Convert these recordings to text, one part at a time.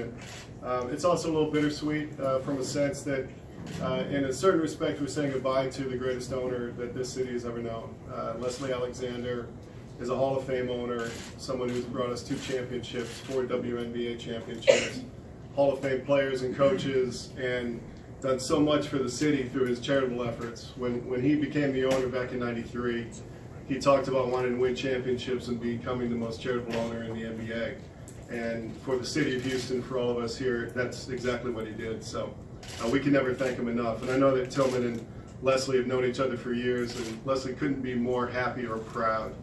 it. It's also a little bittersweet from a sense that in a certain respect we're saying goodbye to the greatest owner that this city has ever known. Leslie Alexander is a Hall of Fame owner, someone who's brought us 2 championships, 4 WNBA championships, Hall of Fame players and coaches, and done so much for the city through his charitable efforts. When he became the owner back in '93, he talked about wanting to win championships and becoming the most charitable owner in the NBA. And for the city of Houston, for all of us here, that's exactly what he did. So we can never thank him enough. And I know that Tilman and Leslie have known each other for years, and Leslie couldn't be more happy or proud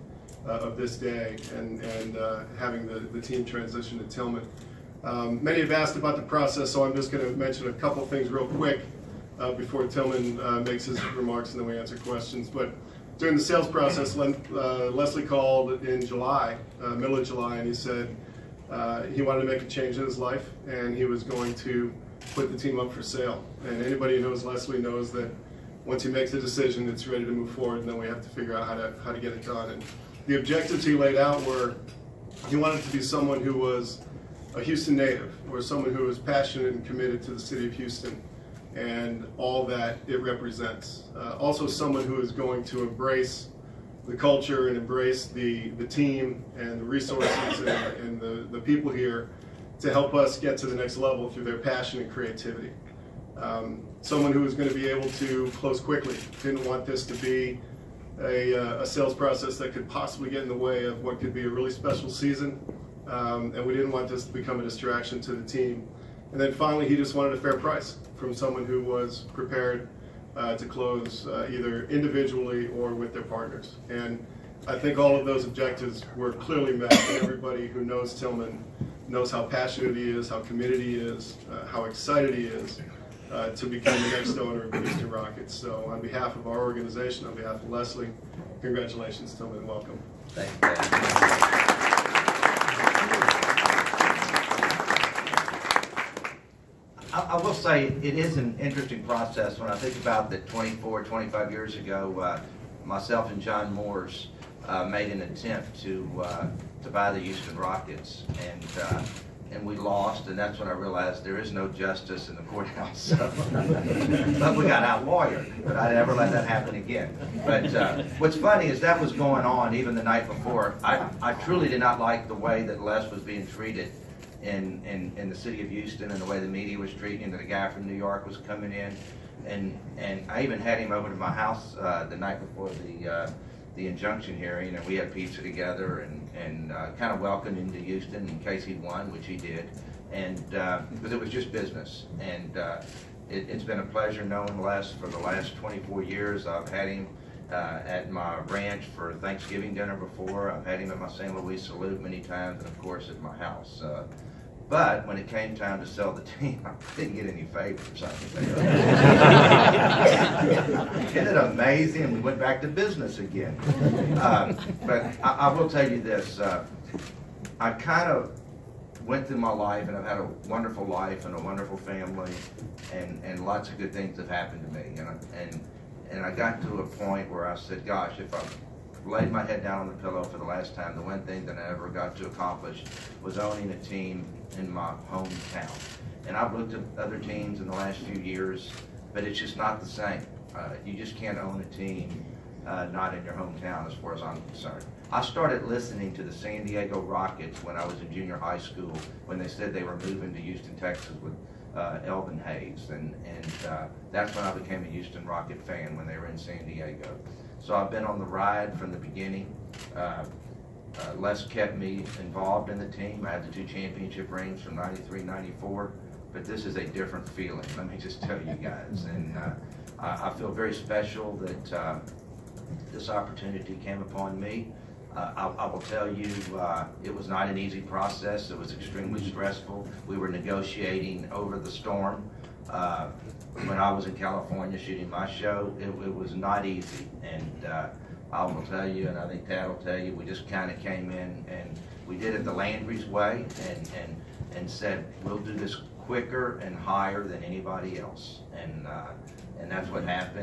of this day and having the team transition to Tilman. Many have asked about the process, so I'm just going to mention a couple things real quick before Tilman makes his remarks and then we answer questions. But during the sales process, Leslie called in July, middle of July, and he said he wanted to make a change in his life and he was going to put the team up for sale. And anybody who knows Leslie knows that once he makes a decision, it's ready to move forward, and then we have to figure out how to get it done. And the objectives he laid out were he wanted to be someone who was a Houston native, or someone who was passionate and committed to the city of Houston and all that it represents. Also someone who is going to embrace the culture and embrace the team and the resources and the people here to help us get to the next level through their passion and creativity. Someone who is going to be able to close quickly. Didn't want this to be a sales process that could possibly get in the way of what could be a really special season. And we didn't want this to become a distraction to the team. And then finally, he just wanted a fair price from someone who was prepared to close either individually or with their partners. And I think all of those objectives were clearly met. Everybody who knows Tilman knows how passionate he is, how committed he is, how excited he is to become the next owner of the Houston Rockets. So on behalf of our organization, on behalf of Leslie, congratulations, Tilman, and welcome. Thank you. I will say it is an interesting process when I think about that 24, 25 years ago, myself and John Moores made an attempt to buy the Houston Rockets, and we lost, and that's when I realized there is no justice in the courthouse. So, but we got out-lawyered, but I never let that happen again. But what's funny is that was going on even the night before. I truly did not like the way that Les was being treated in the city of Houston, and the way the media was treating him, that a guy from New York was coming in, and I even had him over to my house the night before the injunction hearing, and we had pizza together and kind of welcomed him to Houston in case he won, which he did, and because it was just business. And it's been a pleasure knowing Les for the last 24 years. I've had him at my ranch for Thanksgiving dinner before. I've had him at my St. Louis salute many times, and of course at my house. But when it came time to sell the team, I didn't get any favors. Isn't it amazing? And we went back to business again. But I will tell you this. I kind of went through my life, and I've had a wonderful life and a wonderful family, and lots of good things have happened to me. And I got to a point where I said, gosh, if I laid my head down on the pillow for the last time, the one thing that I ever got to accomplish was owning a team in my hometown. And I've looked at other teams in the last few years, but it's just not the same. You just can't own a team not in your hometown, as far as I'm concerned. I started listening to the San Diego Rockets when I was in junior high school, when they said they were moving to Houston, Texas with Elvin Hayes, and that's when I became a Houston Rocket fan, when they were in San Diego. So I've been on the ride from the beginning. Les kept me involved in the team. I had the 2 championship rings from '93, '94, but this is a different feeling, let me just tell you guys. And I feel very special that this opportunity came upon me. I will tell you, it was not an easy process. It was extremely stressful. We were negotiating over the storm. When I was in California shooting my show, it was not easy. And I will tell you, and I think Tad will tell you, we just kind of came in and we did it the Landry's way, and said, we'll do this quicker and higher than anybody else. And that's what happened.